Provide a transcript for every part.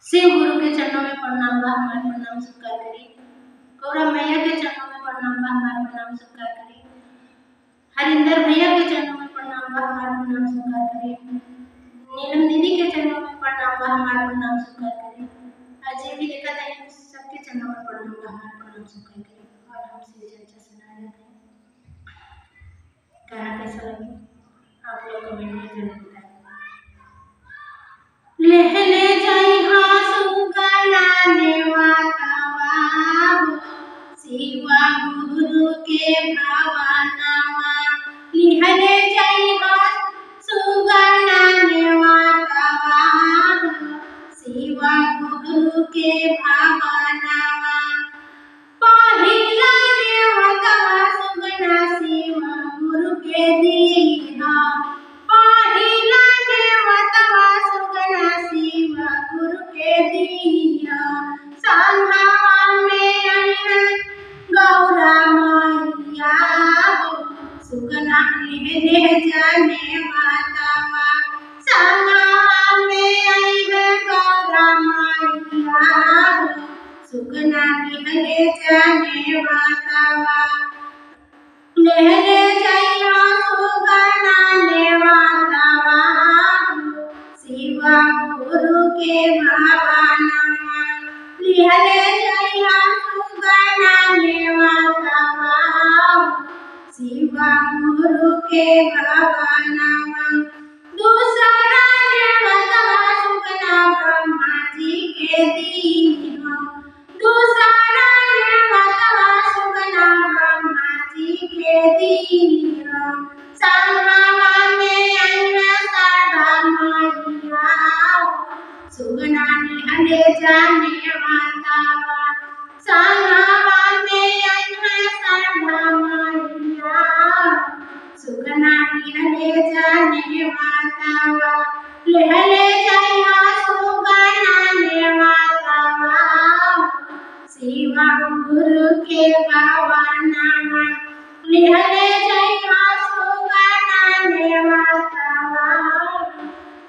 शिव गुरु के चरणों में प्रणाम बा, हमारे प्रणाम स्वीकार करी। गौरा मैया के चरणों में प्रणाम बा, हमारे प्रणाम स्वीकार करी। हरिंदर भैया के चरणों में प्रणाम बा, हमारे प्रणाम स्वीकार करी। नीलम दीदी के चरणों में प्रणाम बा, हमारे प्रणाम स्वीकार करी। अजय भी देखा था, सबके चरणों में प्रणाम बा, हमारे प्रणाम स्वीकार करी। और हम श्री चर्चा सुना जाते हैं। गाना कैसा लगे आप लोग कमेंट में जरूर बताएं। लहले जाई हासु गाने वातावा, शिवा गुरु के भावनावा। लहले जाई हासु गाने वातावा, शिवा गुरु के भावनावा। पहिला नेवतावा सुगना शिवा गुरु के दीना, पहिला नेवतावा सुगना शिवा गुरु के दीना। संघवा में आई गौरा मैया हो, सुगना ले जाने वातावा। संघवा में आई गौरा मैया हो, सुगना ले जाने वातावा। लहले जाइया सुगना ने वातावा, शिवा गुरु के भावनावा। लहले जाइया सुगना ने वातावा, शिवा गुरु के भावनावा। दूसरा नेवतावा सुगना ब्रह्मा जी के दीना, दूसरा नेवतावा सुगना ब्रह्मा जी के दीना। संघवा में आई सारा मैया, सुगना ले जाने वातावा। संघवा में आई सारा मैया, सुगना ले जाने वातावा। लहले जाइया सुगना ने वातावा, शिवा गुरु के भावनावा। लहले जाइया सुगना ने वातावा,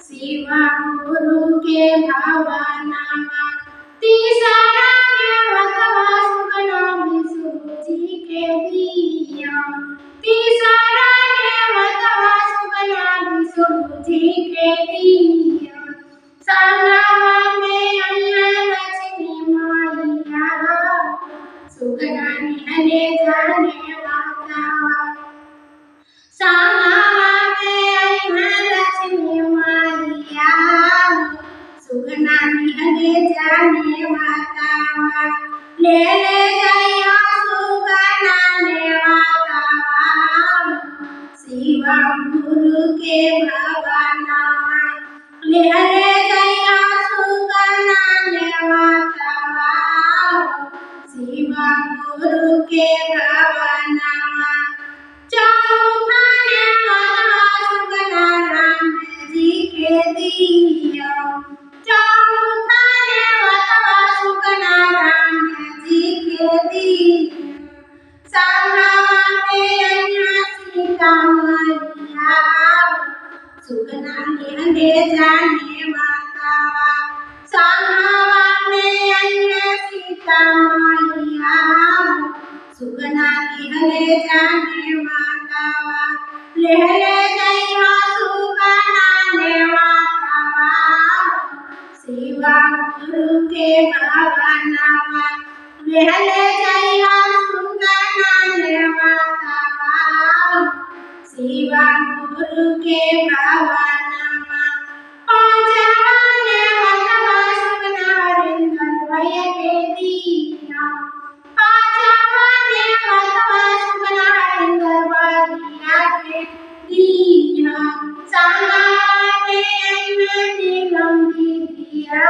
शिवा गुरु के भावनावा। तीसरा नेवतावा सुगना विष्णु जी के दिया, तीसरा नेवतावा सुगना विष्णु जी के दिया। संघवा में आई लक्ष्मी मैया, सुगना ले जाने वातावा। संघवा में आई लक्ष्मी मैया, सुगना ले जाने वातावा। ले जाइया सुगना ने वातावा, शिवा गुरु के भावनावा। लहले जाइया सुगना ने वातावा, शिवा गुरु के भावनावा। चौथा नेवतावा सुगना राम जी के दिया, चौथा नेवतावा सुगना राम जी के दिया। संघवा में आई सीता मैया, सुगना ले जाने वातावा। संघवा में आई सीता मैया, सुगना ले जाने वातावा। लहले जाइया सुगना ने वातावा, शिवा गुरु के भावनावा। लहले जाइया सुगना ने वातावा, शिवा गुरु के भावनावा। पांचवा नेवतावा सुगना हरिंदर भैया के दीना, पांचवा नेवतावा सुगना हरिंदर भैया के दीना। संघवा में आई नीलम दीदिया,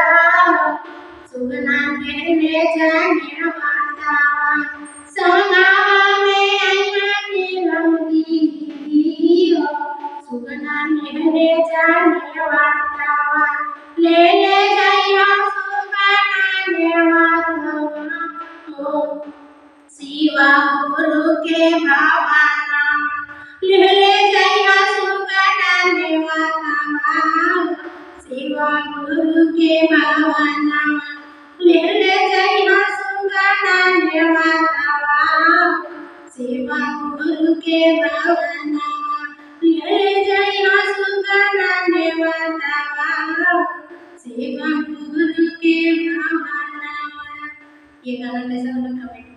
सुगना ले जाने वातावा। संघवा में आई नीलम दीदिया, सुगना ले जाने वातावा। ले जाइया सुगना ने वातावा, शिवा गुरु के भावनावा। लहले जाइया सुगना ने वातावा, शिवा गुरु के भावना लेले जाई हंसुगाना नेवातावा सेवा गुरु के भावना लेले जाई हंसुगाना नेवातावा सेवा गुरु के भावना। ये गाना कैसा लगा कमेंट